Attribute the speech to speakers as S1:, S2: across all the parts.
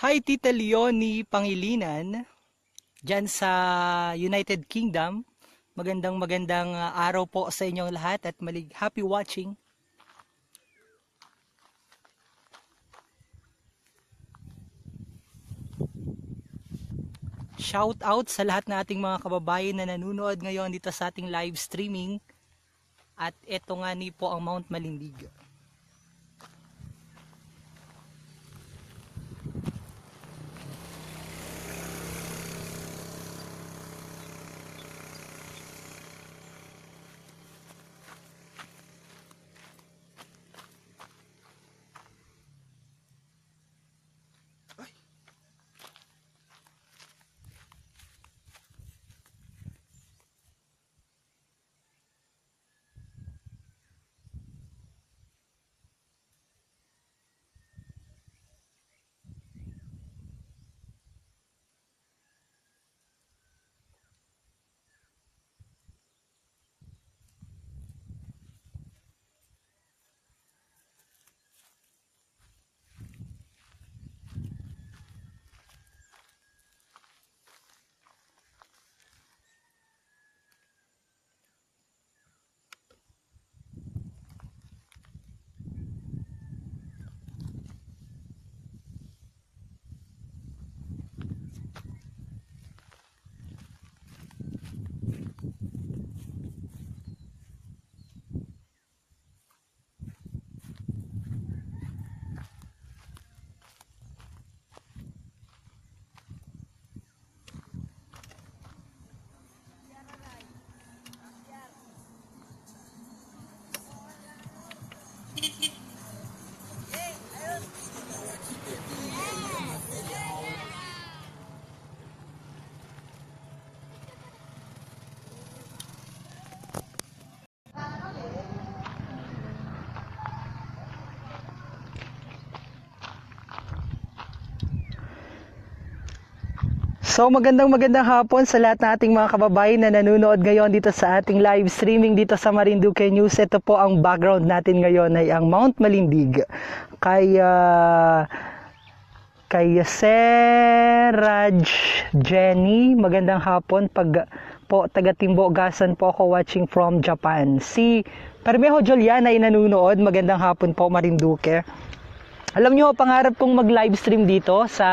S1: Hi Tita Leonie Pangilinan, dyan sa United Kingdom. Magandang araw po sa inyong lahat at happy watching. Shout out sa lahat ng ating mga kababayan na nanonood ngayon dito sa ating live streaming. At eto nga ni po ang Mount Malindig. So magandang hapon sa lahat ng ating mga kababayan na nanonood ngayon dito sa ating live streaming dito sa Marinduque News. Ito po ang background natin ngayon ay ang Mount Malindig. Kay Seraj Jenny, magandang hapon. Pag po taga Timbogasan po ako watching from Japan. Si Permejo Juliana ay nanonood, magandang hapon po Marinduque. Alam nyo, pangarap kong mag-live stream dito sa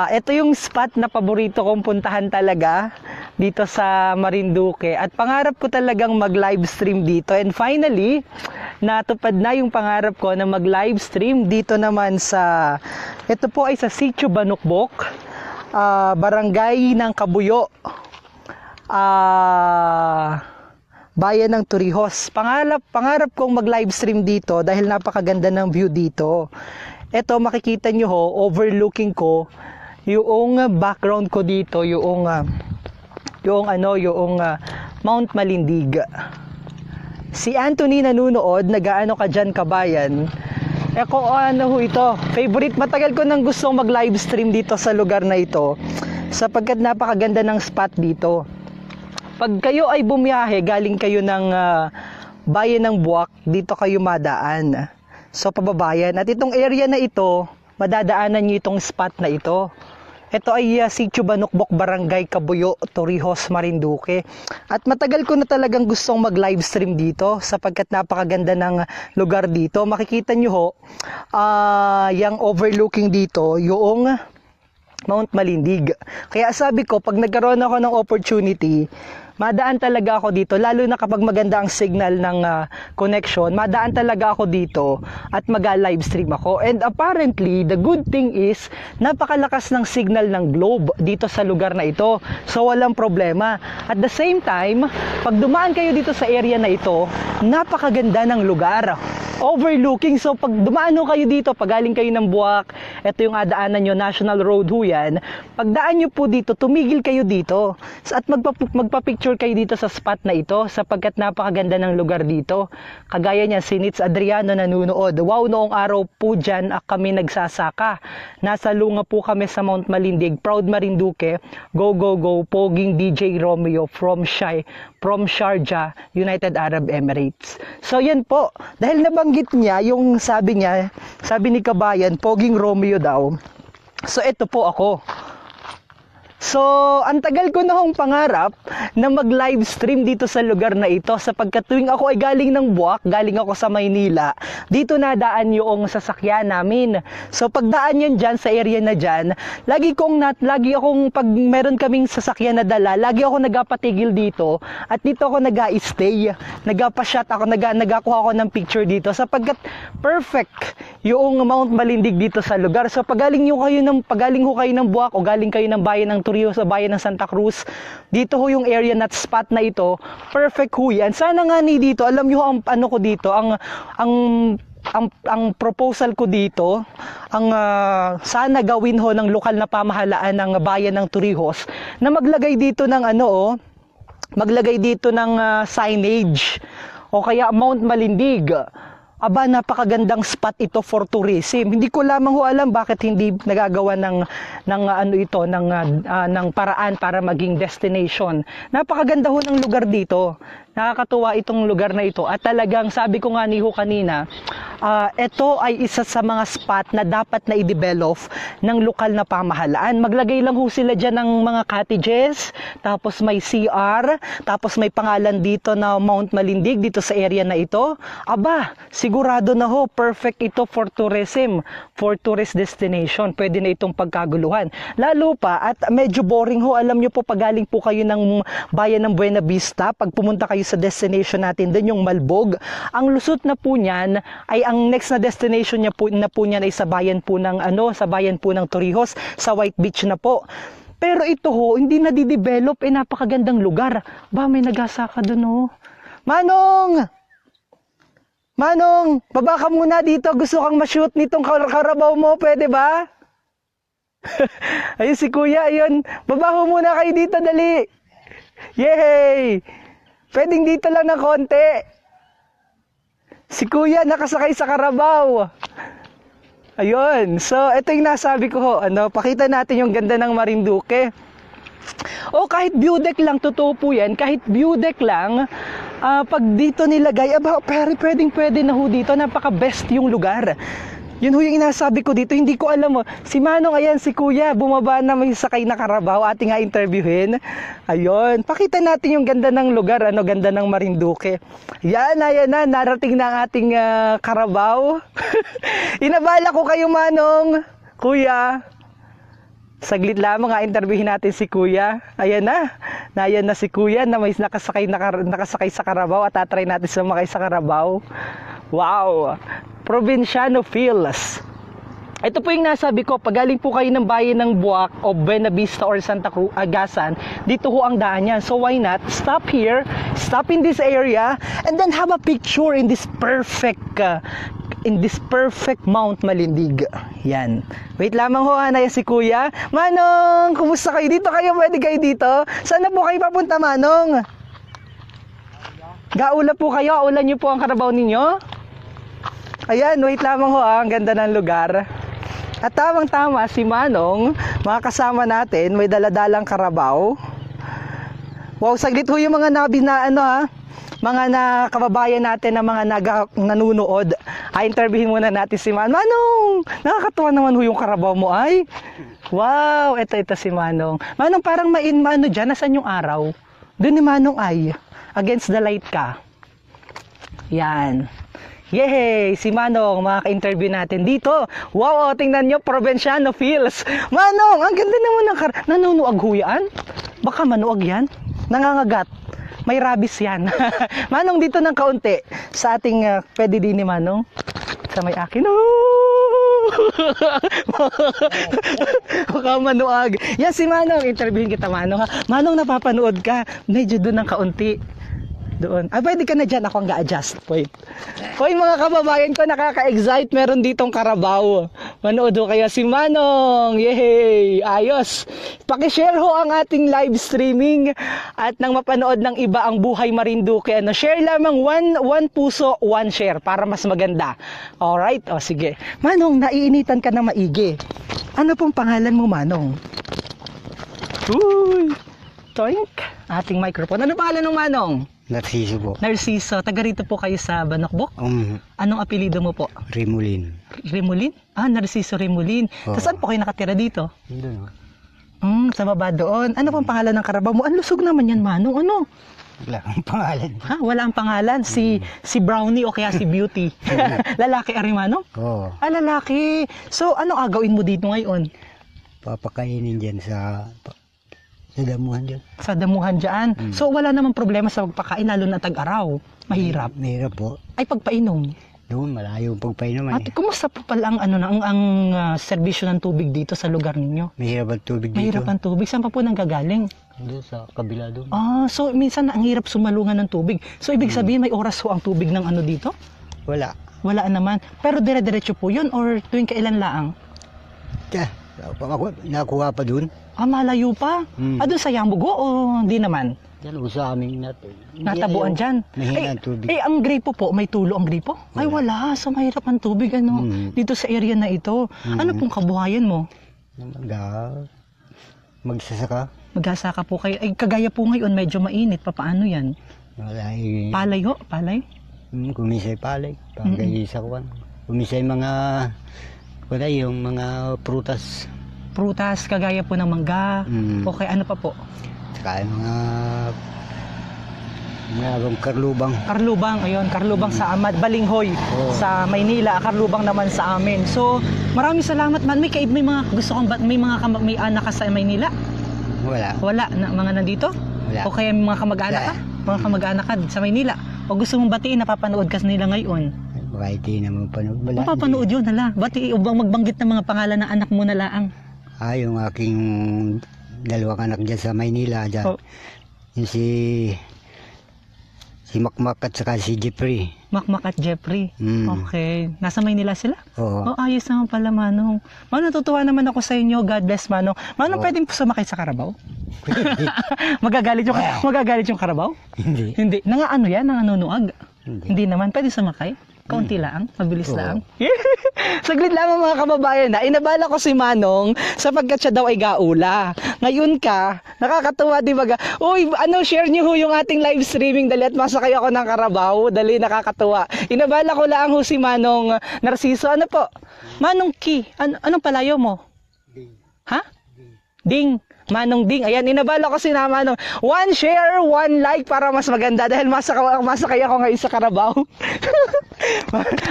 S1: ito yung spot na paborito kong puntahan talaga dito sa Marinduque. At pangarap ko talagang mag-live stream dito. And finally, natupad na yung pangarap ko na mag-live stream dito naman sa, ito po ay sa Sitio Banukbok, Barangay ng Kabuyo, Bayan ng Torrijos. Pangarap kong mag-live stream dito dahil napakaganda ng view dito. Ito makikita nyo ho, overlooking ko yung background ko dito, yung Mount Malindig. Si Anthony nanunood, nagaano ka dyan kabayan? Ito, favorite, matagal ko nang gustong mag-live stream dito sa lugar na ito sapagkat napakaganda ng spot dito. Pag kayo ay bumiyahe, galing kayo ng Bayan ng Buwak, dito kayo madaan. So pababayan, at itong area na ito, madadaanan nyo itong spot na ito. Ito ay Sitio Banukbok, Barangay Kabuyo, Torrijos, Marinduque. At matagal ko na talagang gustong mag-live stream dito sapagkat napakaganda ng lugar dito. Makikita nyo ho, yung overlooking dito, yung Mount Malindig. Kaya sabi ko, pag nagkaroon ako ng opportunity, madaan talaga ako dito, lalo na kapag maganda ang signal ng connection, madaan talaga ako dito at mag-live stream ako. And apparently, the good thing is, napakalakas ng signal ng Globe dito sa lugar na ito. So, walang problema. At the same time, pag dumaan kayo dito sa area na ito, napakaganda ng lugar. Overlooking. So, pag dumaan kayo dito, pag galing kayo ng Buwak, ito yung adaanan nyo, National Road ho yan. Pagdaan nyo po dito, tumigil kayo dito. At magpa-picture kayo dito sa spot na ito sapagkat napakaganda ng lugar dito. Kagaya niya, si Nitz Adriano nanunood. Wow, noong araw po dyan kami nagsasaka. Nasa lunga po kami sa Mount Malindig. Proud Marinduque. Go, go, go. Poging DJ Romeo from Sharjah, United Arab Emirates. So yan po. Dahil nabanggit niya, yung sabi ni Kabayan, Poging Romeo daw. So ito po ako. So, ang tagal ko na hong pangarap na mag-live stream dito sa lugar na ito sapagkat tuwing ako ay galing ng Buwak, galing ako sa Maynila, dito nadaan yung sasakyan namin. So, pagdaan yan dyan sa area na dyan, lagi akong pag meron kaming sasakyan na dala, lagi ako nagapatigil dito at dito ako nag-stay. Nagapa-shot ako, nagakuha ako ng picture dito sapagkat perfect yung Mount Malindig dito sa lugar. So, pagaling ho kayo ng Buwak o galing kayo ng bayan ng Torrijos sa bayan ng Santa Cruz, dito ho yung area na spot na ito, perfect ho yan. Sana nga ni dito, alam nyo ang ano ko dito, ang proposal ko dito, sana gawin ho ng lokal na pamahalaan ng bayan ng Torrijos na maglagay dito ng maglagay dito ng signage o kaya Mount Malindig. Aba, napakagandang spot ito for tourism. Hindi ko lamang ho alam bakit hindi nagagawa ng paraan para maging destination. Napakaganda ho ng lugar dito. Nakakatuwa itong lugar na ito at talagang sabi ko nga ni ho kanina, ito ay isa sa mga spot na dapat na i-develop ng lokal na pamahalaan. Maglagay lang ho sila dyan ng mga cottages, tapos may CR, tapos may pangalan dito na Mount Malindig dito sa area na ito. Aba, sigurado na ho, perfect ito for tourism, for tourist destination. Pwede na itong pagkaguluhan. Lalo pa, at medyo boring ho, alam nyo po pag galing po kayo ng bayan ng Buena Vista, pag pumunta kayo sa destination natin, doon yung Malbog. Ang lusot na po niyan ay ang next na destination niya po niyan ay sa bayan po ng Torrijos, sa White Beach na po. Pero ito ho, hindi na di-develop, napakagandang lugar. Ba, may nagasaka doon ho. Manong, baba ka muna dito. Gusto kang ma-shoot nitong karabaw mo, pwede ba? Ayun si kuya, ayun. Baba ho muna kayo dito, dali. Yay! Pwedeng dito lang ng konti. Si kuya nakasakay sa karabaw. Ayun. So, ito yung nasabi ko ho. Pakita natin yung ganda ng Marinduque. O kahit view deck lang, totoo po yan. Kahit view deck lang, pag dito nilagay, pwede na ho dito. Napaka-best yung lugar. Yun ho yung inasabi ko dito, hindi ko alam mo. Si Manong, ayan, si Kuya, bumaba na, may sakay na karabaw, ating nga interviewin. Ayun, pakita natin yung ganda ng lugar, ganda ng Marinduque. Yan na, narating na ang ating karabaw. Inabala ko kayo, Manong, Kuya. Saglit lamang nga interviewin natin si Kuya. Ayan na si Kuya na may nakasakay sa karabaw at tatry natin sumakay sa karabaw. Wow! Provinciano feels. Ito po yung nasabi ko, pag galing po kayo ng bayan ng Buwak o Buena Vista or Santa Cruz, Agasan, dito ho ang daan yan. So why not stop here, stop in this area, and then have a picture in this perfect Mount Malindig. Yan. Wait lamang ho, Anay, si Kuya. Manong, kumusta kayo dito? Pwede kayo dito? Saan na po kayo papunta, Manong? Gaula po kayo? Ulan niyo po ang karabaw ninyo? Ayan, wait lamang ho, ang ganda ng lugar. At tamang-tama, si Manong, mga kasama natin, may daladalang karabaw. Wow, saglit ho yung mga mga kababayan natin na mga nanunood. Interviewin muna natin si Manong. Manong, nakakatuwa naman ho yung karabaw mo ay. Wow, ito si Manong. Manong, parang dyan, nasan yung araw? Doon ni Manong ay, against the light ka. Yan. Yay! Si Manong, mga ka-interview natin dito. Wow, tingnan nyo, Provinciano feels. Manong, ang ganda naman ng nanunuag ho yan? Baka manuag yan? Nangangagat. May rabies yan. Manong, dito ng kaunti. Sa ating, pwede din ni Manong. Sa may akin. Baka manuag. Yan si Manong. Interviewin kita, Manong. Manong, napapanood ka. Medyo doon ng kaunti. Doon. Pwede ka na dyan. Ako ang ga-adjust. Wait. Hoy, mga kababayan ko, nakaka-excite. Meron ditong karabaw. Manood ho kaya si Manong. Yay! Ayos. Pakishare ho ang ating live streaming at nang mapanood ng iba ang buhay Marinduque. Share lamang one puso, one share para mas maganda. Alright? O sige. Manong, naiinitan ka na maigi. Ano pong pangalan mo, Manong? Uy! Toink! Ating microphone. Ano pangalan ng Manong?
S2: Narciso po.
S1: Narciso, taga rito po kayo sa Banokbok? Anong apelido mo po?
S2: Rimulin.
S1: Remulin? Narciso Remulin.
S2: Oo.
S1: Saan po kayo nakatira dito?
S2: Doon.
S1: Sa baba doon. Ano pong pangalan ng karabaw mo? Ang lusog naman yan, Manong. Ano?
S2: Wala kang pangalan.
S1: Wala ang pangalan. Si Brownie o kaya si Beauty. Lalaki ari, Manong?
S2: Oo.
S1: Lalaki. So, anong agawin mo dito ngayon?
S2: Papakainin dyan sa damuhan dyan.
S1: Sa damuhan dyan. So, wala namang problema sa pagpakain, lalo na tag-araw. Mahirap.
S2: Mahirap po.
S1: Ay, pagpainom.
S2: Doon, malayo ang pagpainom.
S1: At kumusta po pala ang serbisyo ng tubig dito sa lugar ninyo?
S2: Mahirap ang tubig dito.
S1: Mahirap ang tubig. Saan pa po nanggagaling?
S2: Doon sa kabila doon.
S1: So minsan ang hirap sumalungan ng tubig. So ibig sabihin may oras ho ang tubig ng ano dito?
S2: Wala.
S1: Wala naman. Pero dire-diretso po yun or tuwing kailan laang?
S2: Kaya, nakuha pa doon.
S1: Malayo pa? Doon sa Yambugo o hindi naman?
S2: Yan o sa aming
S1: Natabuan dyan?
S2: Mahina ang tubig.
S1: Ang gripo po, may tulo ang gripo? Ay wala, so mahirap ang tubig dito sa area na ito. Ano pong kabuhayan mo?
S2: Magsasaka.
S1: Magsasaka po kayo. Ay kagaya po ngayon, medyo mainit. Paano yan?
S2: Wala
S1: Palay ho? Palay?
S2: Kumisay palay. Pagay sa kuwan. Kumisay wala yung mga prutas.
S1: Prutas, kagaya po ng mangga. Okay, ano pa po?
S2: Saka mga karlubang.
S1: Karlubang, ayun, karlubang sa Amad, Balinghoy, sa Maynila, karlubang naman sa amin. So, maraming salamat man. May mga gusto kong may anak ka sa Maynila?
S2: Wala.
S1: Wala, mga nandito?
S2: Wala.
S1: O kaya may mga kamag-anak ka? Mga kamag-anak ka sa Maynila? O gusto mong batiin, napapanood ka nila ngayon?
S2: Baka hindi naman panood.
S1: Mapapanood yun, hala. Bati, magbanggit ng mga pangalan ng anak mo na laang.
S2: Yung aking dalawang anak dyan sa Maynila. Dyan. Yung si Makmak at saka si Jeffrey.
S1: Makmak at Jeffrey. Okay. Nasa Maynila sila?
S2: Oo.
S1: Ayos naman pala, Manong. Manong, natutuwa naman ako sa inyo. God bless, Manong. Manong, pwedeng po sumakay sa karabaw? magagalit yung karabaw?
S2: Hindi.
S1: Hindi. Ano yan? Nanganunuag? Hindi naman. Pwede sumakay? Kaunti lang, mabilis lang. Saglit lamang mga kababayan na inabala ko si Manong sapagkat siya daw ay gaula. Ngayon ka, nakakatuwa di ba? Uy, share niyo ho yung ating live streaming dali at masakay ako ng karabaw. Dali, nakakatuwa. Inabala ko lang ho si Manong Narciso. Ano po? Manong Ki, anong palayo mo?
S2: Ding.
S1: Ha? Ding. Manong Ding. Ayan, inabala ko si Manong. 1 share, 1 like para mas maganda dahil masakay ako ngayon sa karabaw.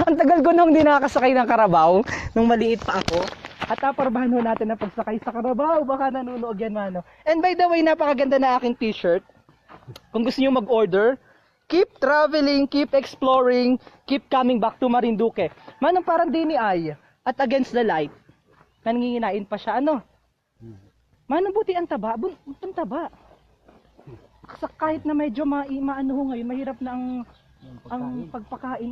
S1: Ang tagal ko nung di nakakasakay ng karabaw nung maliit pa ako. At taparbahan ho natin ang pagsakay sa karabaw. Baka nanunood yan, Manong. And by the way, napakaganda na aking t-shirt. Kung gusto niyo mag-order, keep traveling, keep exploring, keep coming back to Marinduque. Manong, parang Dini ay at against the light. Nanginginain pa siya. Manong, buti ang taba. Ang taba. Kahit na medyo maano ho ngayon, mahirap na ang pagpakain.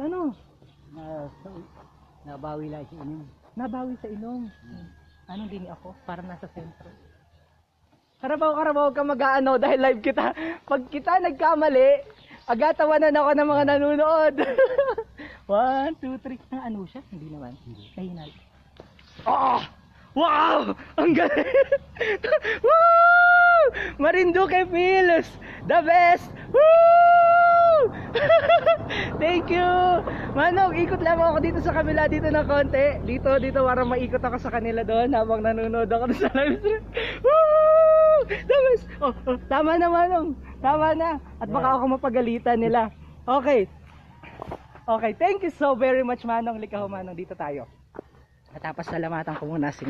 S2: Nabawi lang sa inyong.
S1: Nabawi sa inom. Anong Dini ako? Parang nasa sentro. Karabaw ka mag-aano dahil live kita. Pag kita nagkamali, agatawanan ako ng mga nanonood. 1, 2, 3. Ano siya? Hindi naman. Kahinal. Wow! Ang galing! Woo! Marinduque feels the best! Woo! Thank you! Manong, ikot lang ako dito sa kabila dito ng konti. Dito, para maikot ako sa kanila doon habang nanonood ako sa live stream. Woo! The best! Tama na, Manong. Tama na. At baka ako mapagalitan nila. Okay. Thank you so very much, Manong. Likaw, Manong. Dito tayo. At pasalamatan ko muna si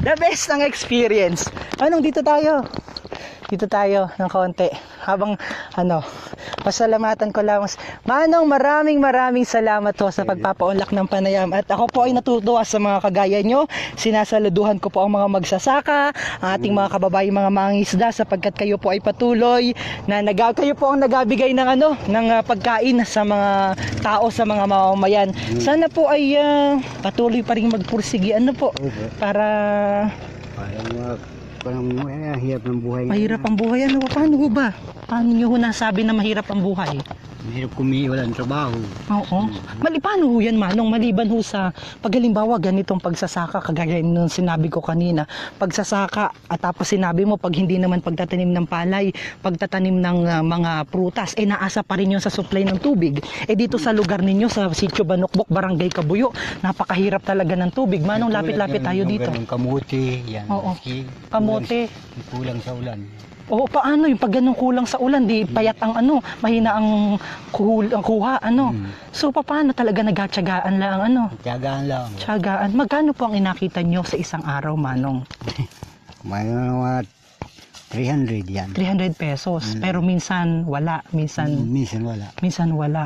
S1: the best ng experience. Manong, dito tayo ng konti. Habang pasalamatan ko lang. Manong, maraming salamat ho sa pagpapaunlak ng panayam. At ako po ay natutuwa sa mga kagaya nyo. Sinasaluduhan ko po ang mga magsasaka, ang ating mga kababayan, mga mangingisda, sapagkat kayo po ay patuloy na kayo po ang nagabigay ng pagkain sa mga tao, sa mga mamamayan. Sana po ay patuloy pa rin magpursigi para
S2: Parang hirap ng buhay.
S1: Mahirap ang buhay. Paano ba? Paano nyo nasabi na mahirap ang buhay?
S2: Hirap walang trabaho.
S1: Oo. Paano ho yan, Manong? Maliban ho sa paghalimbawa ganitong pagsasaka, kagaya nung sinabi ko kanina, pagsasaka at tapos sinabi mo pag hindi naman pagtatanim ng palay, pagtatanim ng mga prutas, naasa pa rin yun sa supply ng tubig. Dito sa lugar ninyo, sa Sitio Banokbok, Barangay Kabuyo, napakahirap talaga ng tubig. Manong, lapit-lapit tayo dito.
S2: Yung kamote, yan.
S1: Oo.
S2: Maski
S1: Kamote.
S2: Kulang sa ulan.
S1: Oo, paano yung pag ganun kulang sa ulan, di payat ang mahina ang kuha, So, paano talaga nagtyagaan lang,
S2: Tiyagaan lang.
S1: Tiyagaan. Magkano po ang inakita nyo sa isang araw, Manong?
S2: May mga 300 yan.
S1: 300 pesos. Pero minsan wala, minsan wala.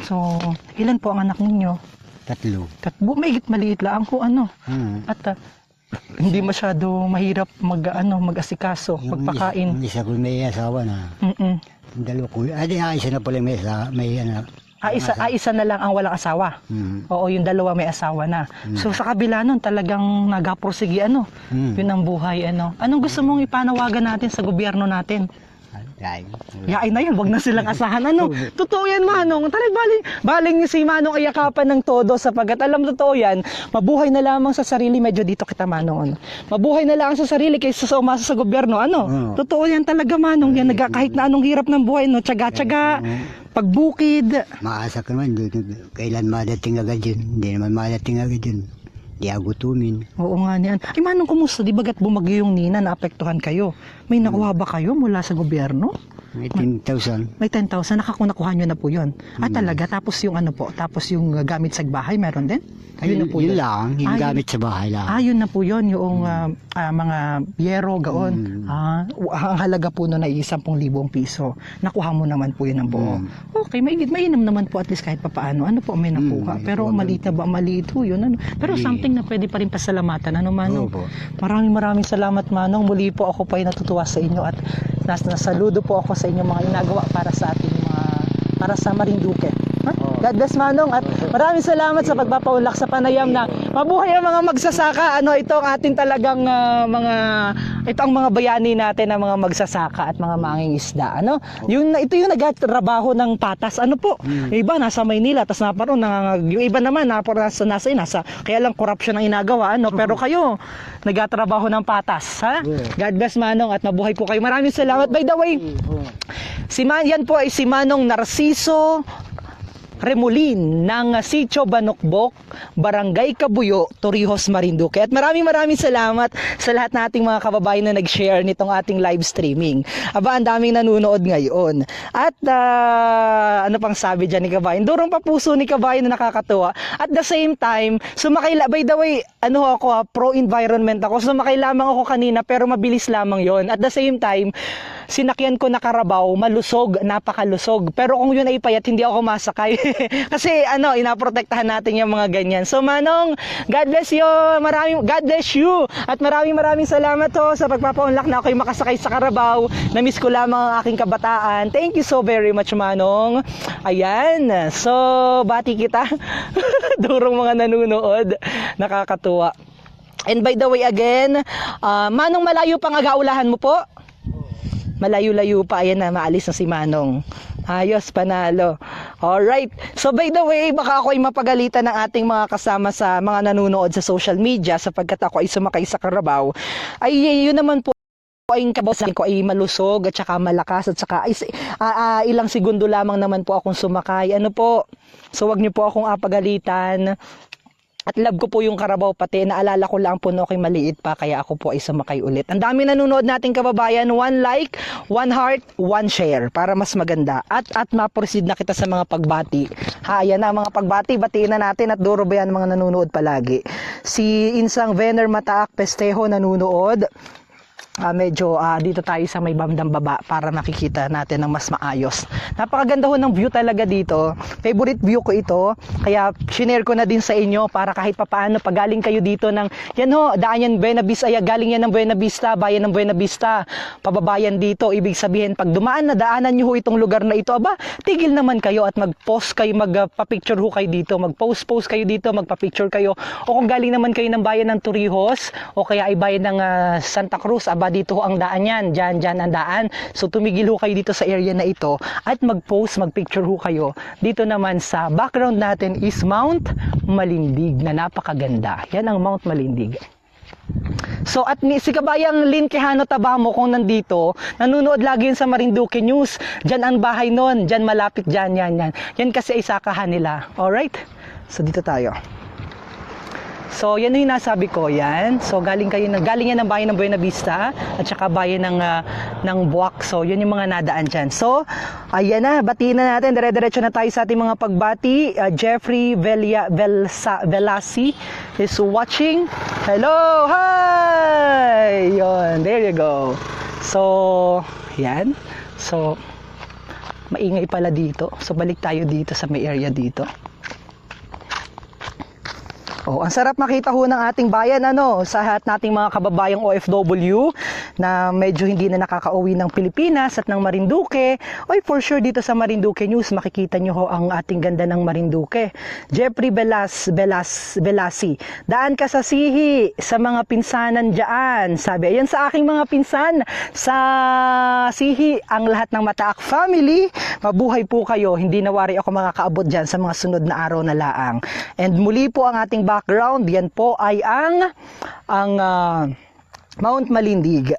S1: So, ilan po ang anak ninyo?
S2: 3.
S1: Maigit maliit lang po, At hindi masyado mahirap mag-asikaso, magpakain.
S2: Yung isa ko may asawa na.
S1: Mm-mm.
S2: Yung dalawa ko. Isa na pala may
S1: Isa na lang ang walang asawa. Oo, yung dalawa may asawa na. So sa kabila nun, talagang nagapursigi, yun ang buhay, Anong gusto mong ipanawagan natin sa gobyerno natin? Yain na yan, wag na silang asahan, Totoo yan, Manong. Baling si Manong ayakapan ng todo sapagkat alam totoo yan, mabuhay na lamang sa sarili, medyo dito kita, Manong, Mabuhay na lang sa sarili kaysa sa umasa sa gobyerno, Totoo yan talaga, Manong. Yan, kahit na anong hirap ng buhay, Tsaga-tsaga, pagbukid.
S2: Maasa ka naman, kailan madating agad yun. Hindi naman madating agad yun. Di agutumin.
S1: Oo nga niyan. Manong, kumusta? Di bagat bumagyo yung Nina, naapektuhan kayo? May nakuha ba kayo mula sa gobyerno?
S2: May 10,000.
S1: May 10,000. Nakuha nyo na po yun. Talaga? Tapos yung tapos yung gamit sa bahay, meron din? Yun na po
S2: yun lang, yung gamit sa bahay lang.
S1: Yun na po yun, yung mga biyero, gaon. Ang halaga po nun ay 10,000 piso. Nakuha mo naman po yun ang buo. Okay, mainam naman po at least kahit papaano. May nakuha. Pero maliit na ba? Maliit ho yun. Pero something na pwede pa rin pasalamatan. Manong? Maraming salamat, Manong. Muli po ako pa ay natutuwa sa inyo at nasaludo po ako sa inyong mga inagawa para sa ating para sa Marinduque. God bless, Manong, at maraming salamat sa pagpapaunlak sa panayam na mabuhay ang mga magsasaka. Ito ang ating talagang ito ang mga bayani natin ng mga magsasaka at mga mangingisda. Ito yung nagtatrabaho ng patas. Yung iba nasa Maynila, tas naparoon yung iba naman nasa kaya lang corruption ang inagawa, pero kayo nagtatrabaho ng patas, ha? God bless, Manong, at mabuhay po kayo. Maraming salamat. By the way, yan po ay si Manong Narciso Remolin ng Sitio Banokbok, Barangay Kabuyo, Torrijos, Marinduque. At maraming salamat sa lahat nating mga kababayan na nag-share nitong ating live streaming. Ang daming nanonood ngayon. At ano pang sabi dyan ni Kabayan? Durong papuso ni Kabayan na nakakatuwa. At the same time, by the way, pro-environment ako. Sumakay lamang ako kanina pero mabilis lamang yon. At the same time, sinakyan ko na karabaw, malusog, napakalusog. Pero kung yun ay payat, hindi ako masakay. Kasi inaprotektahan natin yung mga ganyan. So, Manong, God bless you. God bless you. At maraming salamat sa pagpapaunlak na ako'y makasakay sa karabaw. Na-miss ko lamang ang aking kabataan. Thank you so very much, Manong. Ayan. So, bati kita. Durong mga nanunood. Nakakatuwa. And by the way again, Manong, malayo pang agaulahan mo po? Malayo-layo pa. Ayan na, maalis na si Manong. Ayos, panalo. Alright. So by the way, baka ako ay mapagalitan ng ating mga kasama sa mga nanonood sa social media sapagkat ako ay sumakay sa karabaw. Yun naman po ay kabasan ko ay malusog at saka malakas at saka ilang segundo lamang naman po akong sumakay. So wag niyo po akong apagalitan. At love ko po yung karabaw pati, naalala ko lang po no ako'y maliit pa kaya ako po ay sumakay ulit. Ang dami nanonood nating kababayan, 1 like, 1 heart, 1 share para mas maganda. At ma-proceed na kita sa mga pagbati. Ayan na mga pagbati, batiin na natin at duro ba yan mga nanonood palagi. Si Insang Vener Mataak Pestejo nanonood. Medyo dito tayo sa may bandang baba para makikita natin ng mas maayos. Napakaganda ho ng view talaga dito. Favorite view ko ito. Kaya shinare ko na din sa inyo para kahit papaano pag galing kayo dito ng daan yan Buena Vista, galing yan ng Buena Vista, bayan ng Buena Vista, pababayan dito. Ibig sabihin pag dumaan na daanan nyo ho itong lugar na ito, tigil naman kayo at mag-post kayo, magpa-picture ho kayo dito, mag-post kayo dito, magpa-picture kayo. O kung galing naman kayo ng bayan ng Torrijos o kaya ay bayan ng Santa Cruz, pababa dito ho ang daan yan. Dyan ang daan. So tumigil ho kayo dito sa area na ito at mag-post, mag-picture ho kayo. Dito naman sa background natin is Mount Malindig na napakaganda. Yan ang Mount Malindig. So at si Kabayang Lynn Quijano Tabamo kung nandito, nanonood lagi yun sa Marinduque News. Diyan ang bahay nun, diyan malapit dyan, yan. Yan kasi ay sakahan nila. Alright? So dito tayo. So yan yung nasabi ko, yan. So galing yan ng bayan ng Buena Vista at saka bayan ng Buwak. So yun yung mga nadaan dyan. So ayan na, batiin na natin. Dire-diretso na tayo sa ating mga pagbati. Jeffrey Velasi is watching. Hello! Hi! Yun, there you go. So yan. So maingay pala dito. So balik tayo dito sa may area dito. Oh, ang sarap makita ho ng ating bayan sa lahat nating mga kababayang OFW na medyo hindi na nakakauwi ng Pilipinas at ng Marinduque. Oy, for sure dito sa Marinduque News makikita nyo ho ang ating ganda ng Marinduque. Jeffrey Velasi, daan ka sa Sihi sa mga pinsanan diyan. Sabi, ayan sa aking mga pinsan sa Sihi, ang lahat ng Mataak family, mabuhay po kayo. Hindi nawari ako makakaabot diyan sa mga sunod na araw na laang. And muli po ang ating background, yan po ay ang Mount Malindig.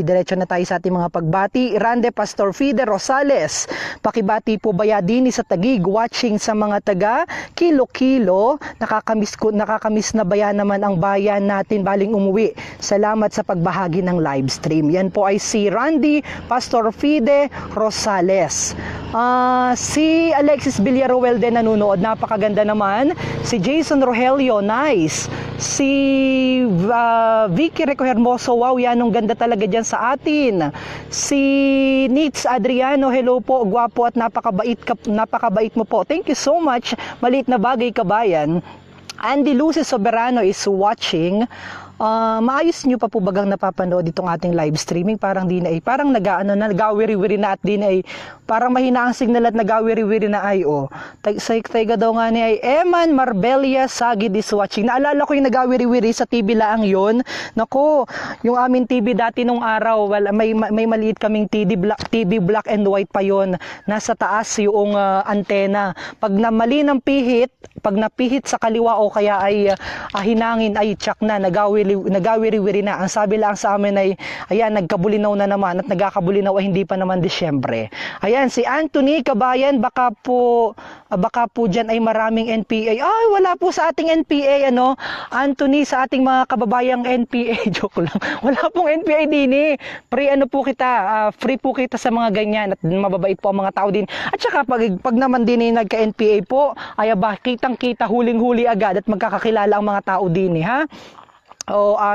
S1: Diretso na tayo sa ating mga pagbati. Rande Pastor Fide Rosales, pakibati po Bayadini sa Taguig, watching sa mga taga Kilo-Kilo. Nakakamiss na bayan naman ang bayan natin baling umuwi. Salamat sa pagbahagi ng live stream. Yan po ay si Randy Pastor Fide Rosales. Si Alexis Villaruel din nanonood, napakaganda naman. Si Jason Rogelio, nice. Si Vicky Hermoso, wow, yan ang ganda talaga dyan sa atin. Si Nitz Adriano, hello po, gwapo at napakabait mo po. Thank you so much. Maliit na bagay, kabayan. Andy Luces Soberano is watching. Maayos nyo pa po bagang napapanood itong ating live streaming? Parang di na parang nagawiri-wiri na at di na parang mahina ang signal at nagawiri-wiri na ay Taiga daw nga ni ay Eman Marbelia Sagid is watching. Naalala ko yung nagawiri-wiri sa TV laang yun. Nako, yung aming TV dati nung araw, may maliit kaming TV black and white pa yon. Nasa taas yung antena. Pag namali ng pihit, pag napihit sa kaliwa o kaya ay hinangin ay tsak na, nagawiri-wiri na. Ang sabi lang sa amin ay, ayan, nagkabulinaw na naman at nagkakabulinaw ay hindi pa naman Disyembre. Ayan, si Anthony Kabayan, baka po dyan ay maraming NPA. Ay, wala po sa ating NPA, Anthony, sa ating mga kababayang NPA. Joke lang. Wala pong NPA din Free po kita, free po kita sa mga ganyan at mababait po ang mga tao din. At saka pag naman din nagka-NPA po, ay kitang-kita, huling-huli agad at magkakakilala ang mga tao din ha.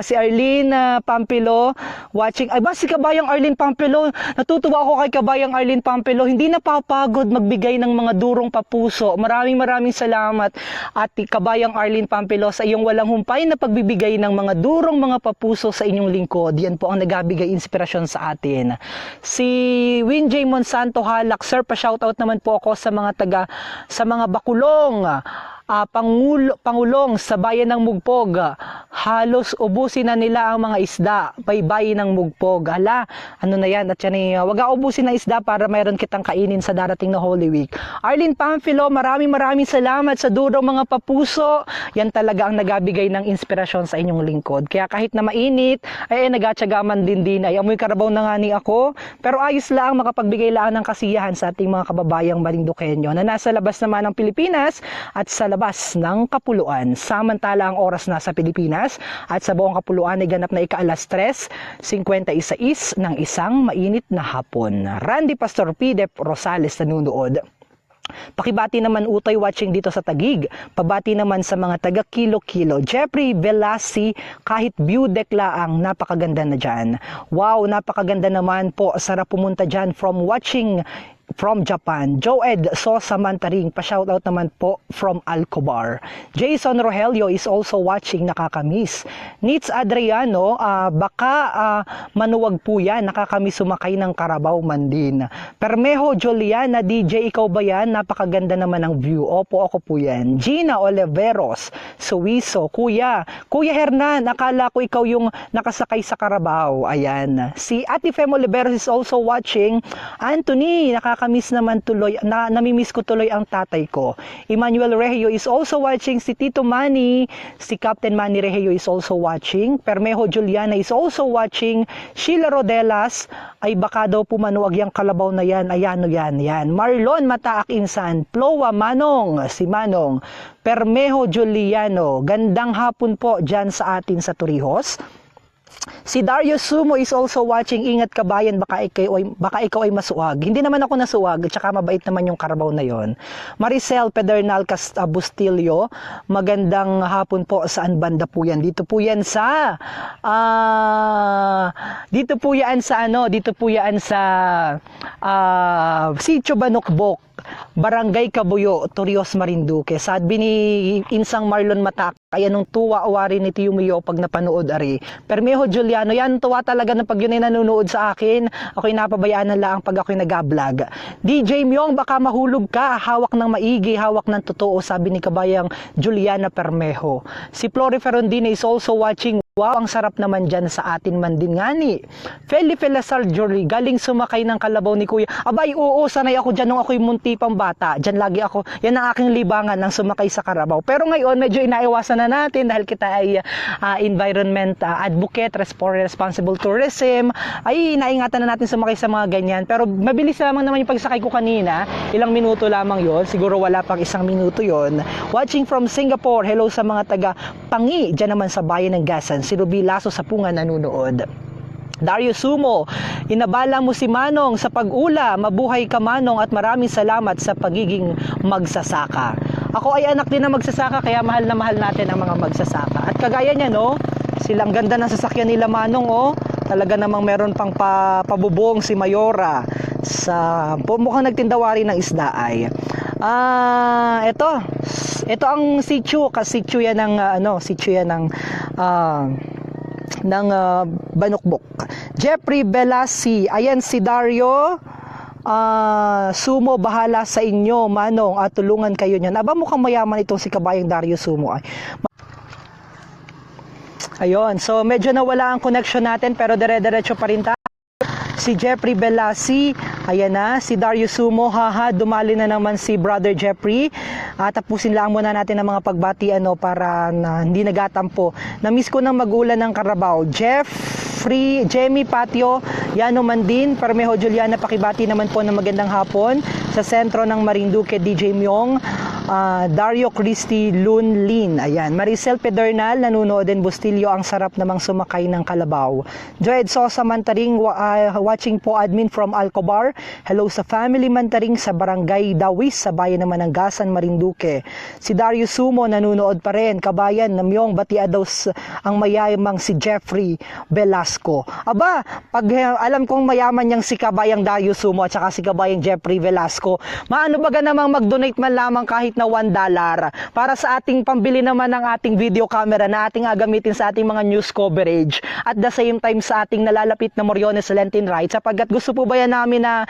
S1: Si Arlene Pampilo watching. Ay ba, si Kabayang Arlene Pampilo, natutuwa ako kay Kabayang Arlene Pampilo, hindi napapagod magbigay ng mga durong papuso. Maraming salamat at Kabayang Arlene Pampilo sa iyong walang humpay na pagbibigay ng mga durong mga papuso sa inyong lingkod. Yan po ang nagabigay inspirasyon sa atin. Si Winjay Monsanto Halak, sir, pa-shoutout naman po ako sa mga Bakulong, Pangulong sa bayan ng Mugpog. Halos ubusin na nila ang mga isda, baybayin ng Mugpog. Hala, na yan? At yan wag ubusin ng isda para mayroon kitang kainin sa darating na Holy Week. Arlene Pamphilo, maraming salamat sa durong mga papuso. Yan talaga ang nagabigay ng inspirasyon sa inyong lingkod. Kaya kahit na mainit, ay nagatsagaman din ay amoy karabaw na nga ni ako. Pero ayos lang, makapagbigay lang ng kasiyahan sa ating mga kababayang Marinduqueño na nasa labas naman ng Pilipinas at sa labas ng Kapuluan. Samantala ang oras na sa Pilipinas at sa buong Kapuluan ay ganap na ika-alas 3:56 ng isang mainit na hapon. Randy Pastor Pide Rosales nanonood. Pakibati naman Utoy watching dito sa Taguig. Pabati naman sa mga taga Kilo-Kilo. Jeffrey Velasi, kahit view deck laang, napakaganda na dyan. Wow, napakaganda naman po. Sarap pumunta dyan from watching from Japan. Joed Sosa Mantaring, pa-shoutout naman po from Alcobar. Jason Rogelio is also watching, nakakamiss. Nits Adriano, baka manuwag po yan, nakakamiss sumakay ng Carabao man din. Permejo Juliana, DJ, ikaw ba yan? Napakaganda naman ang view. Opo, ako po yan. Gina Oliveros, Suwiso, Kuya Hernan, akala ko ikaw yung nakasakay sa Carabao. Ayan. Si Ate Fem Oliveros is also watching. Anthony, nakakamiss naman tuloy, namimiss ko tuloy ang tatay ko. Emmanuel Regio is also watching. Si Tito Manny, si Captain Manny Regio is also watching. Permejo Juliana is also watching. Sheila Rodelas, ay baka daw pumanuwag yung kalabaw na yan. Ayan, yan. Marlon Mataak Insan, Plowa Manong, si Manong. Permejo Juliano, gandang hapon po dyan sa atin sa Torrijos. Si Dario Sumo is also watching. Ingat kabayan, baka ikaw ay masuwag. Hindi naman ako nasuwag, at saka mabait naman yung Carabao na yon. Maricel Pedernal Bustilio, magandang hapon po. Saan banda po yan? Dito po yan sa Sitio Banokbok, Barangay Kabuyo, Torrijos, Marinduque. Sabi ni Insang Marlon Matak, kaya nung tuwa awari ni Tiyumiyo pag napanood ari. Permejo Juliano, yan tuwa talaga na pag yun ay nanonood sa akin. Ako'y napabayaan na lang pag ako'y nag-vlog. DJ Myong, baka mahulog ka. Hawak ng maigi, hawak ng totoo, sabi ni kabayang Juliana Permejo. Si Flori Ferrondina is also watching. Wow, ang sarap naman dyan sa atin man din nga ni. Felipe Lazar Jory, galing sumakay ng kalabaw ni Kuya. Abay, oo, sanay ako dyan nung ako'y munti pang bata. Dyan lagi ako, yan ang aking libangan ng sumakay sa Carabao. Pero ngayon, medyo inaiwasan na natin dahil kita ay environment advocate, responsible tourism. Ay, naingatan na natin sumakay sa mga ganyan. Pero mabilis lamang naman yung pagsakay ko kanina. Ilang minuto lamang yon, siguro wala pang 1 minuto yon. Watching from Singapore, hello sa mga taga Pangi, dyan naman sa bayan ng Gasan. Si Ruby Lasso sa Punga nanonood. Dario Sumo, inabala mo si Manong sa pag-ula. Mabuhay ka, Manong, at maraming salamat sa pagiging magsasaka. Ako ay anak din na magsasaka, kaya mahal na mahal natin ang mga magsasaka. At kagaya niya, no, silang ganda ng sasakyan nila, Manong, oh. Talaga namang meron pang pabubong si Mayora sa mukhang nagtindawari ng isda ay. Ito ang sitio, kasitio yan ng Banokbok. Jeffrey Belasi, ayan si Dario Sumo, bahala sa inyo, Manong, at tulungan kayo niyan. Aba, mukhang mayaman itong si kabayang Dario Sumo ay. Ayun, so medyo nawala ang connection natin pero dire-diretso pa rin tayo. Si Jeffrey Belasi, ayan na, si Dario Sumo, haha, dumali na naman si Brother Jeffrey. Tapusin lang muna natin ang mga pagbatian para hindi nagatampo. Na-miss ko ng mag-ulan ng Carabao. Jamie Patio, Yano Mandin, Permejo Juliana, pakibati naman po ng magandang hapon. Sa sentro ng Marinduque, DJ Myong, Dario Christy Lunlin, ayan. Maricel Pedernal, nanonood din. Bustilio, ang sarap namang sumakay ng kalabaw. Joed Sosa Mantaring, watching po, admin from Alcobar. Hello sa family Mantaring sa Barangay Dawis, sa bayan naman ng Gasan, Marinduque. Si Dario Sumo, nanonood pa rin. Kabayan, namyong batia daw ang mayamang si Jeffrey Velasco. Aba, pag alam kong mayaman yang si kabayang Dario Sumo at saka si kabayang Jeffrey Velasco, maano baga namang mag-donate man lamang kahit na $1 para sa ating pambili naman ng ating video camera na ating gagamitin sa ating mga news coverage at the same time sa ating nalalapit na Moriones Lenten Rites, sapagkat gusto po ba yan namin na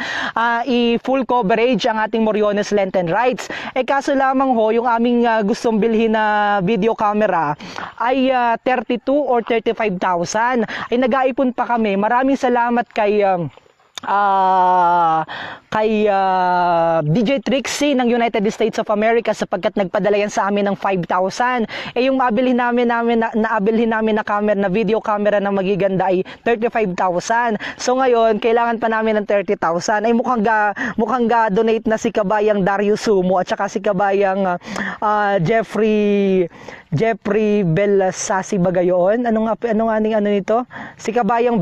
S1: i-full coverage ang ating Moriones Lenten Rites. Kaso lamang ho, yung aming gustong bilhin na video camera ay 32 or 35,000. Ay nag-aipon pa kami. Maraming salamat kay DJ Trixie ng United States of America sapagkat nagpadala yan sa amin ng 5,000. Yung naabilhin namin na camera, na video camera na magiganda ay 35,000. So ngayon, kailangan pa namin ng 30,000. Ay mukhang donate na si kabayang Dario Sumo at saka si kabayang Jeffrey Bellasasi ba gayon? Ano nito? Si kabayang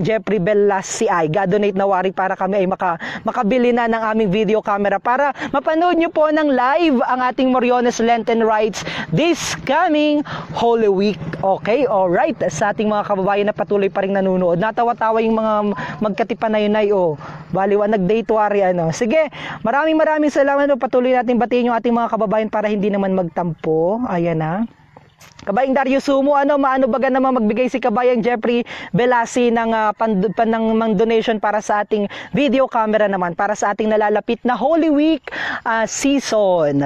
S1: Jeffrey Bellasi ay mag-donate na wari para kami ay makabili na ng aming video camera para mapanood nyo po ng live ang ating Moriones Lenten Rites this coming Holy Week. Okay, alright. Sa ating mga kababayan na patuloy pa rin nanonood, natawa-tawa yung mga magkatipanay-nay, baliwa nag-date wari, Sige, maraming salamat. Patuloy natin batiin yung ating mga kababayan para hindi naman magtampo. Ayan na. Kabayang Dario Sumo, maano baga naman magbigay si Kabayang Jeffrey Belasi ng donation para sa ating video camera naman, para sa ating nalalapit na Holy Week season.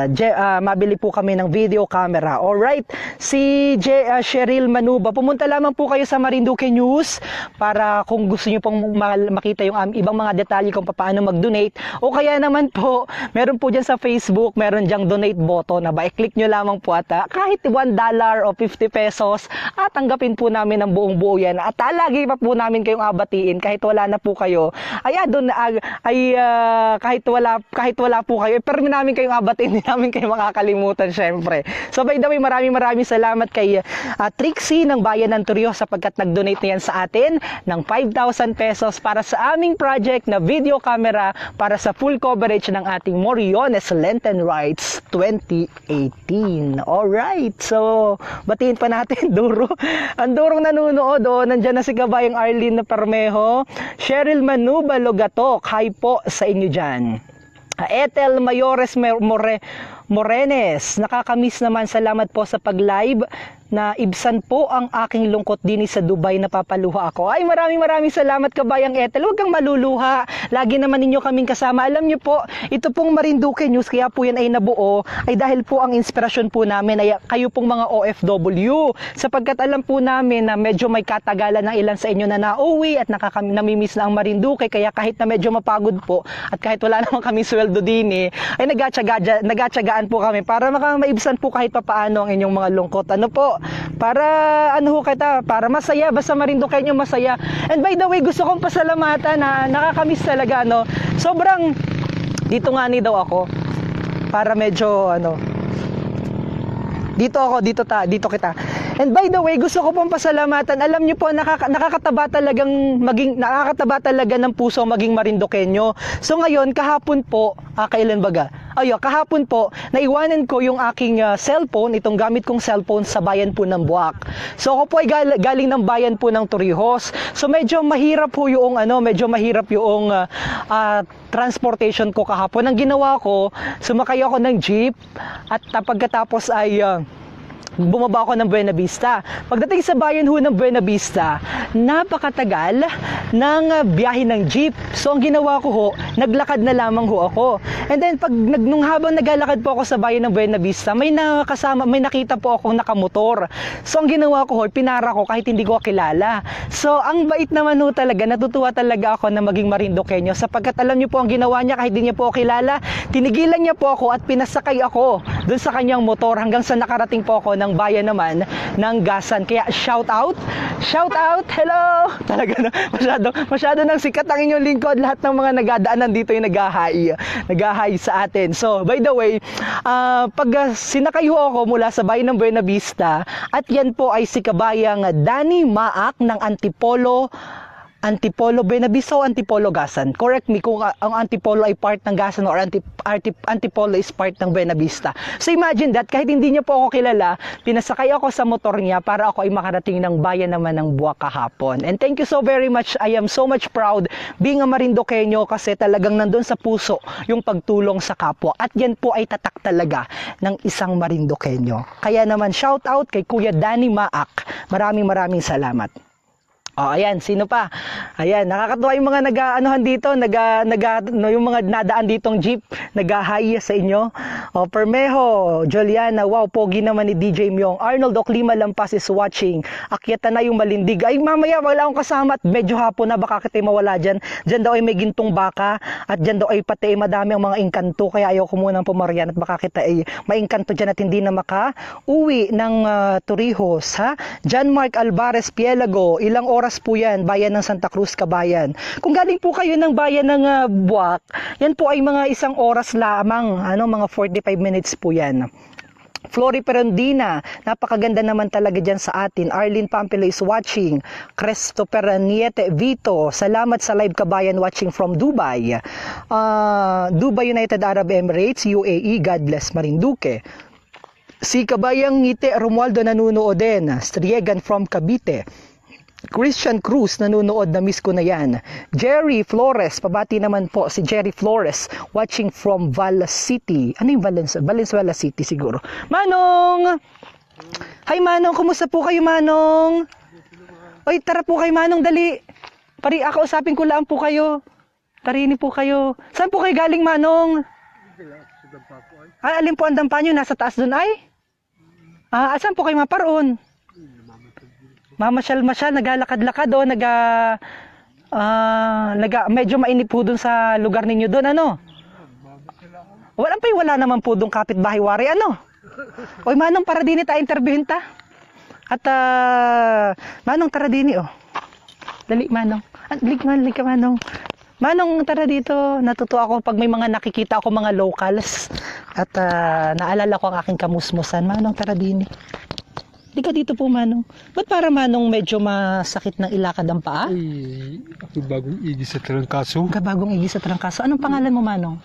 S1: Mabili po kami ng video camera. Alright, si Cheryl Manuba, pumunta lamang po kayo sa Marinduque News para kung gusto nyo pong makita yung ibang mga detalye kung paano mag-donate, o kaya naman po, meron po dyan sa Facebook, meron dyang donate button na i-click nyo lamang po at kahit $1 o 50 pesos at tanggapin po namin ng buong buo yan at lagi pa po namin kayong abatiin kahit wala na po kayo kahit wala po kayo pero namin kayong abatiin, hindi namin kayo makakalimutan syempre. So by the way, maraming salamat kay Trixie ng Bayan ng Torrio sapagkat nag-donate niyan sa atin ng 5,000 pesos para sa aming project na video camera para sa full coverage ng ating Moriones Lenten Rites 2018. Alright, so batiin pa natin, Duro. Ang Durong nanonood, nandyan na si Kabayang Arlene Permejo, Cheryl Manuba Logatok, hi po sa inyo dyan. Ethel Mayores Morenes, nakakamiss naman, salamat po sa pag-live na ibsan po ang aking lungkot din sa Dubai, napapaluha ako. Ay, maraming salamat Kabayang Ethel. Huwag kang maluluha. Lagi naman ninyo kaming kasama. Alam nyo po, ito pong Marinduque News, kaya po yan ay nabuo, ay dahil po ang inspirasyon po namin ay kayo pong mga OFW. Sapagkat alam po namin na medyo may katagalan ng ilan sa inyo na nauwi at namimiss na ang Marinduque, kaya kahit na medyo mapagod po at kahit wala naman kami sweldo din ay nagatsagaan po kami para maibsan po kahit papaano ang inyong mga lungkot. Para para masaya, basta Marinduque nyo masaya. And by the way, gusto kong pasalamatan na nakakamiss talaga, sobrang dito nga ni daw ako para medyo dito kita. And by the way, gusto ko pong pasalamatan. Alam niyo po, nakakataba talaga ng puso maging Marinduqueño. So ngayon, kahapon po, kailan baga? Kahapon po, naiwanan ko yung aking cellphone, itong gamit kong cellphone sa bayan po ng Buwak. So ako po ay galing ng bayan po ng Torrijos. So medyo mahirap po yung transportation ko kahapon. Ang ginawa ko, sumakay ako ng jeep at pagkatapos ay bumaba ako ng Buena Vista. Pagdating sa bayan ho ng Buena Vista, napakatagal ng biyahe ng jeep. So ang ginawa ko ho, naglakad na lamang ho ako. And then nung habang naglalakad po ako sa bayan ng Buena Vista, may nakita po akong nakamotor. So ang ginawa ko ho, pinara ko kahit hindi ko kilala. So ang bait naman ho talaga, natutuwa talaga ako na maging Marinduqueño sapagkat alam niyo po ang ginawa niya kahit hindi niya po kilala, tinigilan niya po ako at pinasakay ako doon sa kanyang motor hanggang sa nakarating po ako ng bayan naman ng Gasan. Kaya shout out, hello! Talaga masyado nang sikat ang inyong lingkod. Lahat ng mga nagadaanan dito yung nag-hi sa atin. So, by the way, pag sinakay ho ako mula sa bayan ng Buena Vista, at yan po ay si Kabayang Danny Maak ng Antipolo Buena Vista o Antipolo Gasan. Correct me kung ang Antipolo ay part ng Gasan or Antipolo is part ng Buena Vista. So imagine that, kahit hindi niya po ako kilala, pinasakay ako sa motor niya para ako ay makarating ng bayan naman ng Buwak kahapon. And thank you so very much. I am so much proud being a Marinduqueño kasi talagang nandun sa puso yung pagtulong sa kapwa. At yan po ay tatak talaga ng isang Marinduqueño. Kaya naman shout out kay Kuya Danny Maak. Maraming salamat. Ayan, sino pa? Ayan, nakakatuwa yung mga yung mga nadaan ditong jeep, nag-hi sa inyo. Permejo, Juliana, wow, pogi naman ni DJ Myong. Arnold Oclima Lampas is watching. Akyatan na yung Malindig. Ay, mamaya wala akong kasama at medyo hapon na, baka kita mawala dyan. Dyan daw ay may gintong baka at dyan daw ay pati madami ang mga engkanto, kaya ayaw ko munang pumaryan at baka kita ay maingkanto dyan at hindi na maka-uwi ng Torrijos, ha? John Mark Alvarez Pielago, ilang oras po yan, bayan ng Santa Cruz, Kabayan. Kung galing po kayo ng bayan ng Buwak, yan po ay mga isang oras lamang, mga 45 minutes po yan. Flori Perondina, napakaganda naman talaga dyan sa atin. Arlene Pampilo is watching. Christopher Niete Vito, salamat sa live kabayan watching from Dubai. Dubai United Arab Emirates, UAE, God bless Marinduque. Si Kabayang Ngiti Romualdo nanunood din. Striegan from Cavite. Christian Cruz nanonood, na miss ko na yan. Jerry Flores, pabati naman po si Jerry Flores watching from Val City. Ano yung Valenzuela City siguro. Manong! Hi Manong, kumusta po kayo Manong? Oy, tara po kayo Manong, dali. Pari, ako usapin ko lang po kayo. Tarini po kayo. Saan po kayo galing Manong? Alin po ang dampa nyo? Nasa taas dun ay? Saan po kayo maparoon? Mamasyal-masyal, naglalakad-lakad o medyo mainit po dun sa lugar ninyo dun, ano? Wala naman po dun kapitbahay-wari, ano? Oy, Manong, para dini ta interviewin ta. At, Manong, tara dini, oh. Dali, Manong. Lig ka, Manong. Manong, tara dito. Natutuwa ako pag may mga nakikita ako mga locals. At, naalala ko ang aking kamusmusan. Manong, tara dini. Di ka dito po, Manong. Ba't para Manong medyo masakit ng ilakad ang paa?
S3: Ay, ako bagong igis sa trangkaso.
S1: Bagong igis sa trangkaso. Anong pangalan mo, Manong?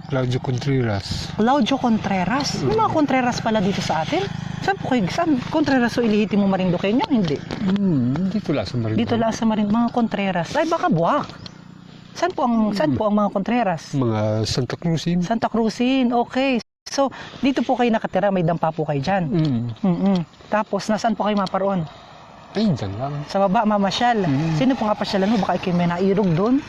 S3: Claudio Contreras.
S1: Claudio Contreras? May mga Contreras pala dito sa atin? Saan po kayo? Saan? Contreras o ilihiti mo Marinduque nyo? Hindi.
S3: Dito lang sa Marinduque.
S1: Dito lang sa Marinduque. Mga Contreras. Ay, baka buwak. Saan po ang mga Contreras?
S3: Mga Santa Cruzin.
S1: Santa Cruzin. Okay. So, dito po kayo nakatira. May dampa po kayo dyan. Tapos, nasaan po kayo maparoon?
S3: Ay, dyan lang.
S1: Sa baba, mamasyal. Sino po nga pasyalan mo? Baka ikaw may nairog doon.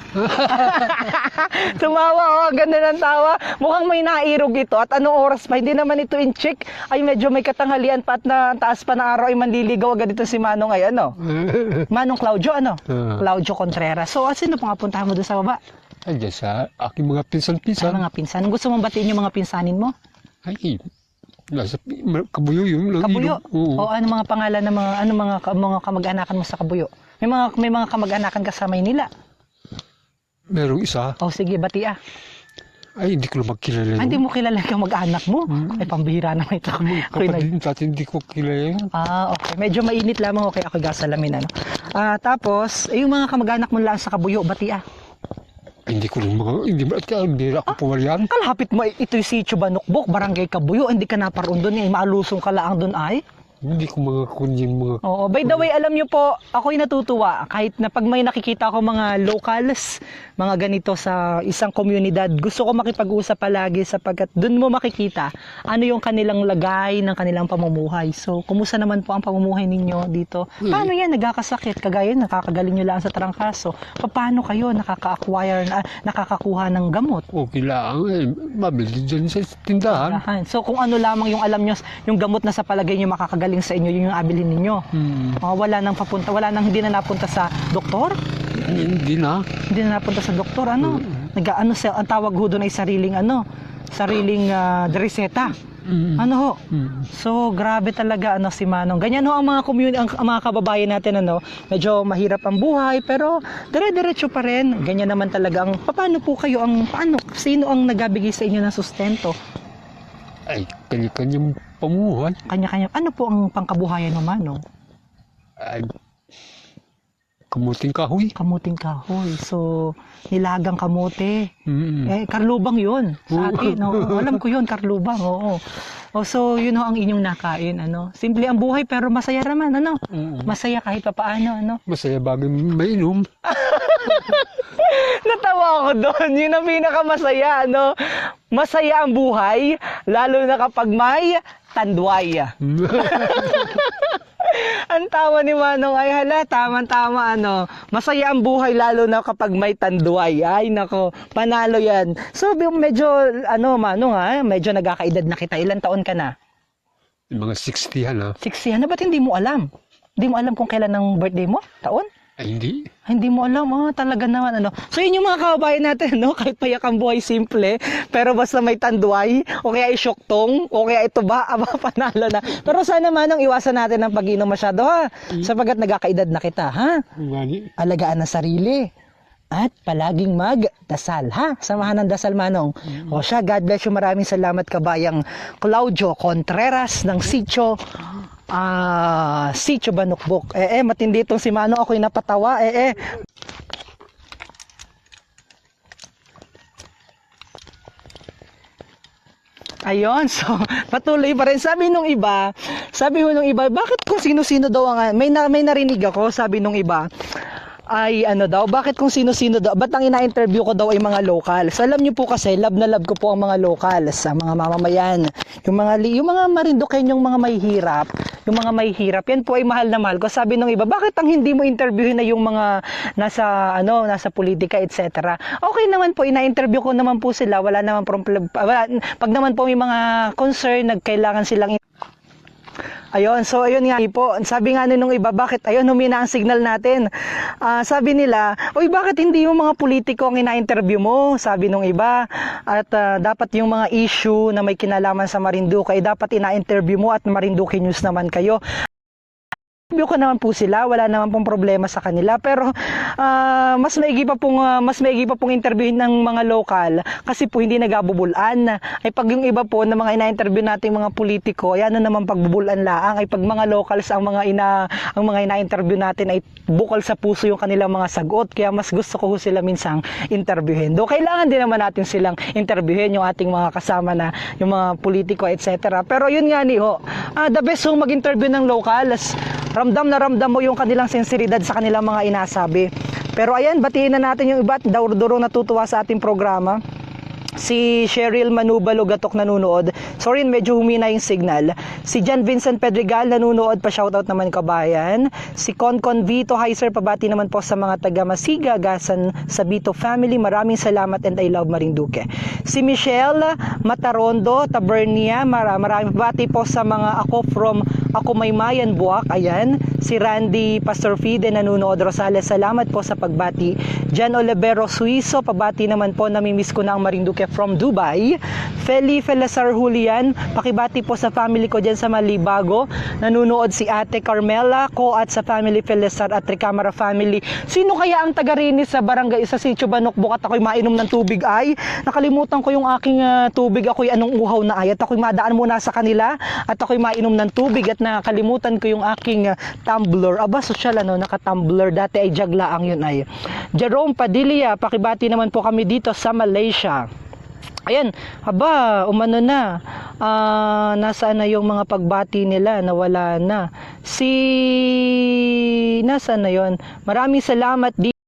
S1: Tumawa, oh. Ganda ng tawa. Mukhang may nairog ito. At anong oras pa? Hindi naman ito in check. Ay, medyo may katanghalian pa at na taas pa ng araw ay manliligaw agad ito si Manong ay ano? Manong Claudio, ano? Claudio Contreras. So, sino po nga puntahan mo doon sa baba?
S3: Ay, dyan sa aking mga
S1: Sa
S3: pinsan-pinsan.
S1: mga pinsan. Gusto mong batiin yung mga pinsanin mo?
S3: Ay, nasa Kabuyo yun.
S1: Kabuyo?
S3: Oo.
S1: O ano mga pangalan ng mga kamag-anakan mo sa Kabuyo? May mga kamag-anakan ka sa Maynila?
S3: Merong isa.
S1: O sige, batia.
S3: Ay, hindi ko na magkilala yun.
S1: Hindi mo kilala yung mag-anak mo? Ay, pambihira naman ito.
S3: Kapatid natin, hindi ko kilala yun.
S1: Okay. Medyo mainit lamang. Okay, ako gasalamin, ano. Tapos, yung mga kamag-anak mo lang sa Kabuyo, batia.
S3: Ay, hindi ko rin hindi ako puwalian.
S1: Kalapit mo, ito yung sitio Banukbok, Barangay Kabuyo, hindi ka naparoon doon, maalusong ka lang doon ay.
S3: Hindi ko mga kunyang mga...
S1: Oo, by the way, alam nyo po, ako'y natutuwa kahit na pag may nakikita ako mga locals, mga ganito sa isang komunidad, gusto ko makipag-usap palagi sapagkat doon mo makikita ano yung kanilang lagay ng kanilang pamumuhay. So, kumusta naman po ang pamumuhay ninyo dito? Paano yan? Nagkakasakit? Kagaya, nakakagaling nyo lang sa trangkaso. Paano kayo nakaka-acquire, nakakakuha ng gamot?
S3: Okay lang, mabili dyan sa tindahan.
S1: So, kung ano lamang yung alam nyo, yung gamot na sa palagay nyo makakagaling sa inyo, yun yung abilin ninyo. Wala nang hindi na napunta sa doktor?
S3: Hindi na.
S1: Hindi na napunta sa doktor, ano? Ang tawag ho doon ay sariling reseta. Ano ho? So, grabe talaga si Manong. Ganyan ho ang mga ang mga kababayan natin, medyo mahirap ang buhay, pero dire-diretso pa rin. Ganyan naman talaga paano po kayo sino ang nagbibigay sa inyo ng sustento?
S3: Ay, kanya-kanyang pamuhay.
S1: Kanya-kanya. Ano po ang pangkabuhayan mo, Manong?
S3: Ay, kamuting kahoy.
S1: Kamuting kahoy. So, nilagang kamote. Karlubang yun sa atin. Alam ko yun, karlubang. Oo. So, yun ang inyong nakain. Simple ang buhay pero masaya naman. Masaya kahit pa paano.
S3: Masaya bagay mainom.
S1: Natawa ako doon. Yun ang pinakamasaya. Masaya ang buhay, lalo na kapag may tandway. Ang tawa ni Manong ay hala, tama-tama masaya ang buhay lalo na kapag may tanduay. Ay nako, panalo yan. So medyo Manong medyo nagkakaedad na kita. Ilang taon ka na?
S3: Mga 60 na.
S1: 60 na, ba't hindi mo alam? Hindi mo alam kung kailan ang birthday mo? Taon?
S3: Ay, hindi.
S1: Hindi mo alam, talaga naman, So, yun yung mga kababayan natin, kahit payak ang buhay simple, pero basta may tanduay, o kaya isyoktong, o kaya ito ba, panalo na. Pero sana Manong, iwasan natin ang pag-inom masyado, ha? Sapagat nagkakaedad na kita, ha?
S3: Ngani.
S1: Alagaan ng sarili. at palaging magdasal, ha? Samahan ng dasal, Manong. O siya, God bless you. Maraming salamat, kabayang Claudio Contreras ng Sitio Banukbok. Matindi itong si Manong. Ako'y napatawa. Ayun, so patuloy pa rin. Sabi nung iba, bakit kung sino-sino daw ang, may narinig ako, sabi nung iba, ay ano daw, bakit kung sino-sino daw, ba't ang ina-interview ko daw ay mga local? So alam niyo po kasi, love na love ko po ang mga locals, ang mga mamamayan, yung mga Marinduqueñong mga may hirap, yan po ay mahal na mahal ko. Sabi nung iba, bakit ang hindi mo interviewin na yung mga nasa politika, etc. Okay naman po, ina-interview ko naman po sila, wala naman problem, pag naman po may mga concern, nagkailangan silang ayun, so ayun nga po, sabi nga nung iba, bakit, ayun, humina ang signal natin. Sabi nila, uy, bakit hindi yung mga politiko ang ina-interview mo? Sabi nung iba, at dapat yung mga issue na may kinalaman sa Marinduque, ay dapat ina-interview mo at Marinduque News naman kayo. Interview ko naman po sila, wala naman pong problema sa kanila, pero mas maigi pa pong interviewin ng mga lokal kasi po hindi nagabubulan. Ay pag yung iba po na mga ina-interview nating mga politiko, ayan na naman pagbubulan laang, ay pag mga locals ang mga ina-interview natin ay bukal sa puso yung kanilang mga sagot, kaya mas gusto ko sila minsang interviewin. Do kailangan din naman natin silang interviewin yung ating mga kasama na yung mga politiko, etc. Pero yun nga the best yung mag-interview ng locals. Ramdam na ramdam mo yung kanilang sinseridad sa kanilang mga inasabi. Pero ayan, batiin na natin yung iba at duro natutuwa sa ating programa. Si Cheryl Manubalo Gatok nanunood. Sorry, medyo humina yung signal. Si John Vincent Pedregal nanunood pa, shoutout naman kabayan. Si Concon Vito, hi sir, pabati naman po sa mga taga Masiga, Gasan sa Vito family. Maraming salamat and I love Marinduque. Si Michelle Matarondo, Tabernia, maraming pabati po sa mga Ako Maymayan Buwak. Ayan. Si Randy Pastor Fide nanunood, Rosales, salamat po sa pagbati. Jan Olivero Suizo, pabati naman po, namimiss ko na ang Marinduque from Dubai. Feli Felazar Julian, pakibati po sa family ko dyan sa Malibago. Nanunood si Ate Carmela ko at sa family Felazar at Recamara family. Sino kaya ang taga-rinis sa barangay sa Sitio Banukbok at ako'y mainom ng tubig ay? Nakalimutan ko yung aking tubig, ako'y anong uhaw na ay, at ako'y madaan muna sa kanila at ako'y mainom ng tubig at nakalimutan ko yung aking tumbler. Aba, sosyal naka-tumbler. Dati ay jaglaang yun ay. Jerome Padilla, pakibati naman po kami dito sa Malaysia. Ayan, umano na. Nasaan na yung mga pagbati nila? Nawala na. Nasaan na yon? Maraming salamat.